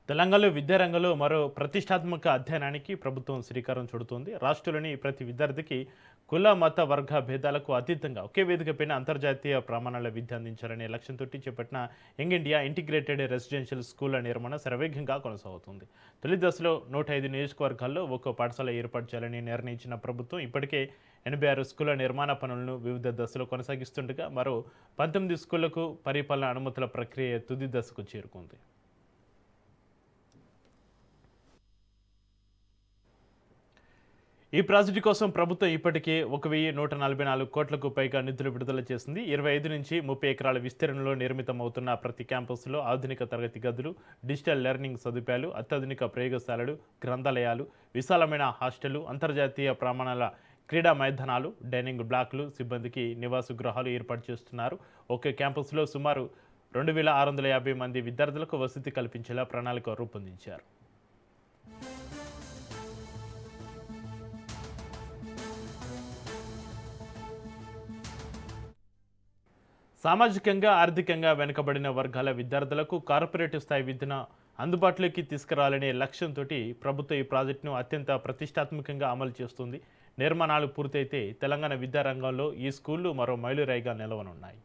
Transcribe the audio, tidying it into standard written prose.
తెలంగాణలో విద్యారంగంలో మరో ప్రతిష్టాత్మక అధ్యయనానికి ప్రభుత్వం శ్రీకారం చుడుతోంది. రాష్ట్రంలోని ప్రతి విద్యార్థికి కుల మత వర్గ భేదాలకు అతీతంగా ఒకే వేదికపైన అంతర్జాతీయ ప్రమాణాల విద్య అందించాలనే లక్ష్యంతో చేపట్టిన యంగ్ ఇండియా ఇంటిగ్రేటెడ్ రెసిడెన్షియల్ స్కూళ్ల నిర్మాణం శరవేగంగా కొనసాగుతుంది. తొలి దశలో 105 నియోజకవర్గాల్లో ఒక్కో పాఠశాల ఏర్పాటు చేయాలని నిర్ణయించిన ప్రభుత్వం ఇప్పటికే 86 స్కూళ్ల నిర్మాణ పనులను వివిధ దశలో కొనసాగిస్తుండగా మరో 19 స్కూళ్లకు పరిపాలన అనుమతుల ప్రక్రియ తుది దశకు చేరుకుంది. ఈ ప్రాజెక్టు కోసం ప్రభుత్వం ఇప్పటికే 1,144 కోట్లకు పైగా నిధులు విడుదల చేసింది. 25 నుంచి 30 ఎకరాల విస్తీర్ణంలో నిర్మితమవుతున్న ప్రతి క్యాంపస్లో ఆధునిక తరగతి గదులు, డిజిటల్ లెర్నింగ్ సదుపాయాలు, అత్యాధునిక ప్రయోగశాలలు, గ్రంథాలయాలు, విశాలమైన హాస్టళ్లు, అంతర్జాతీయ ప్రమాణాల క్రీడా మైదానాలు, డైనింగ్ బ్లాక్లు, సిబ్బందికి నివాస గృహాలు ఏర్పాటు చేస్తున్నారు. ఒకే క్యాంపస్లో సుమారు 2,650 మంది విద్యార్థులకు వసతి కల్పించేలా ప్రణాళిక రూపొందించారు. సామాజికంగా, ఆర్థికంగా వెనుకబడిన వర్గాల విద్యార్థులకు కార్పొరేట్ స్థాయి విద్యను అందుబాటులోకి తీసుకురావాలనే లక్ష్యంతో ప్రభుత్వం ఈ ప్రాజెక్టును అత్యంత ప్రతిష్టాత్మకంగా అమలు చేస్తుంది. నిర్మాణాలు పూర్తయితే తెలంగాణ విద్యారంగంలో ఈ స్కూళ్లు మరో మైలురాయిగా నిలవనున్నాయి.